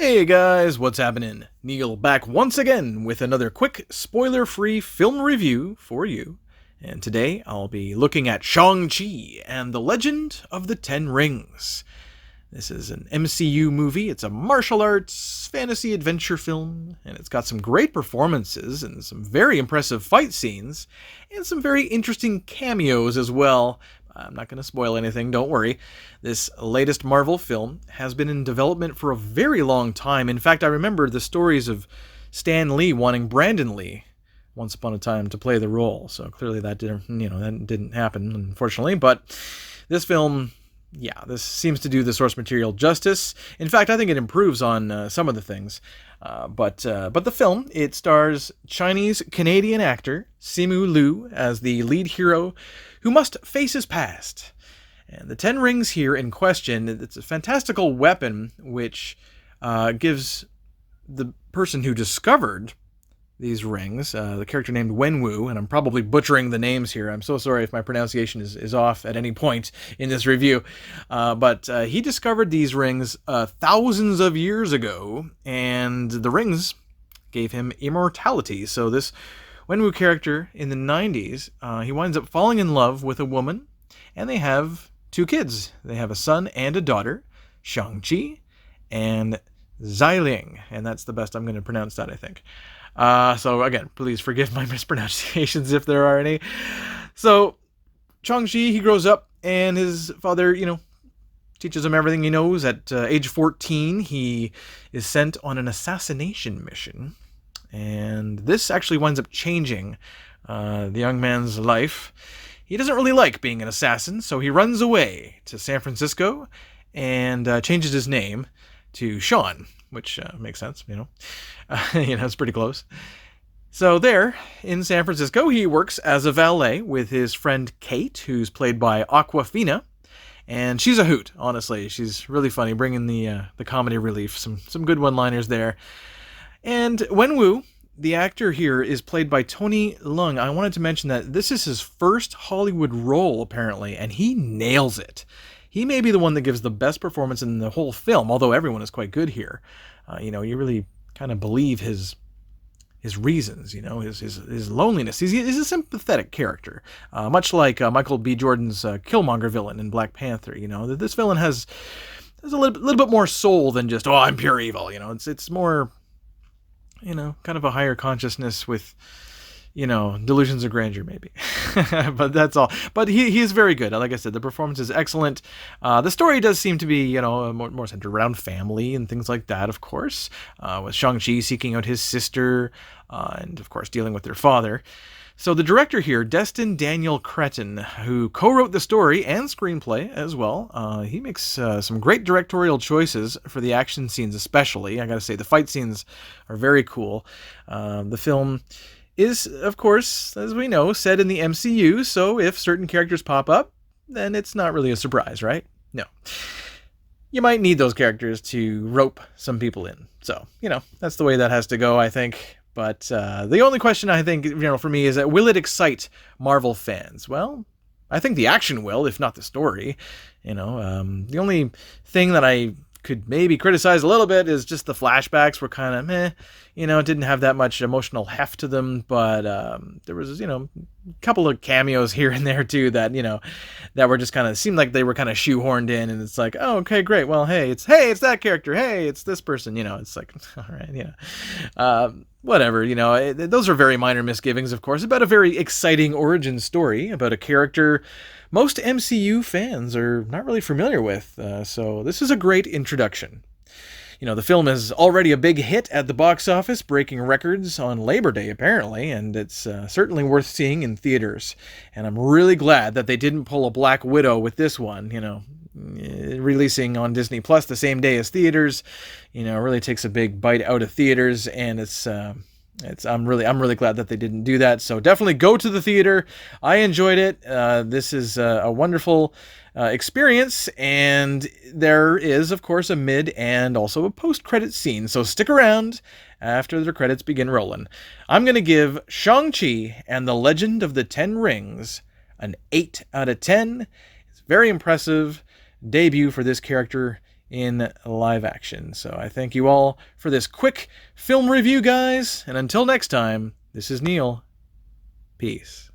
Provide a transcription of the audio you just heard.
Hey guys, what's happening? Neil back once again with another quick spoiler-free film review for you. And today I'll be looking at Shang-Chi and the Legend of the Ten Rings. This is an MCU movie. It's a martial arts fantasy adventure film, and it's got some great performances and some very impressive fight scenes, and some very interesting cameos as well. I'm not going to spoil anything, don't worry. This latest Marvel film has been in development for a very long time. In fact, I remember the stories of Stan Lee wanting Brandon Lee once upon a time to play the role. So clearly that didn't happen, unfortunately. But this film, this seems to do the source material justice. In fact, I think it improves on some of the things. But the film, it stars Chinese-Canadian actor Simu Liu as the lead hero who must face his past. And the Ten Rings here in question, it's a fantastical weapon which gives the person who discovered these rings, the character named Wenwu, and I'm probably butchering the names here. I'm so sorry if my pronunciation is off at any point in this review. But he discovered these rings thousands of years ago, and the rings gave him immortality. So this Wenwu character in the 90s, he winds up falling in love with a woman, and they have two kids. They have a son and a daughter, Shang-Chi and Xiling, and that's the best I'm going to pronounce that, I think. So again, please forgive my mispronunciations if there are any. So Shang-Chi, he grows up, and his father, teaches him everything he knows. At age 14, he is sent on an assassination mission. And this actually winds up changing the young man's life. He doesn't really like being an assassin, so he runs away to San Francisco and changes his name to Sean, which makes sense, it's pretty close. So there, in San Francisco, he works as a valet with his friend Kate, who's played by Awkwafina. And she's a hoot, honestly. She's really funny, bringing the comedy relief. Some good one-liners there. And Wenwu, the actor here, is played by Tony Leung. I wanted to mention that this is his first Hollywood role, apparently, and he nails it. He may be the one that gives the best performance in the whole film, although everyone is quite good here. You really kind of believe his reasons, his loneliness. He's a sympathetic character, much like Michael B. Jordan's Killmonger villain in Black Panther. This villain has a little bit more soul than just, I'm pure evil. It's more, kind of a higher consciousness with, delusions of grandeur, maybe. But that's all. But he is very good. Like I said, the performance is excellent. The story does seem to be, more centered around family and things like that, of course, with Shang-Chi seeking out his sister and, of course, dealing with their father. So the director here, Destin Daniel Cretton, who co-wrote the story and screenplay as well, he makes some great directorial choices for the action scenes especially. I gotta say, the fight scenes are very cool. The film is, of course, as we know, set in the MCU, so if certain characters pop up, then it's not really a surprise, right? No. You might need those characters to rope some people in. So, that's the way that has to go, I think. But the only question I think, for me is that will it excite Marvel fans? Well, I think the action will, if not the story. The only thing that I could maybe criticize a little bit is just the flashbacks were kind of meh. It didn't have that much emotional heft to them, but there was, a couple of cameos here and there too that, that were just kind of seemed like they were kind of shoehorned in, and it's like, oh, okay, great. Well, hey, it's that character. Hey, it's this person. It's like, all right, whatever. Those are very minor misgivings, of course, about a very exciting origin story about a character most MCU fans are not really familiar with. So this is a great introduction. The film is already a big hit at the box office, breaking records on Labor Day, apparently, and it's certainly worth seeing in theaters. And I'm really glad that they didn't pull a Black Widow with this one, releasing on Disney Plus the same day as theaters. Really takes a big bite out of theaters, and I'm really glad that they didn't do that. So definitely go to the theater. I enjoyed it. This is a wonderful experience, and there is, of course, a mid and also a post-credit scene. So stick around after the credits begin rolling. I'm going to give Shang-Chi and the Legend of the Ten Rings an 8 out of 10. It's very impressive debut for this character in live action. So I thank you all for this quick film review, guys, and until next time, this is Neil. Peace.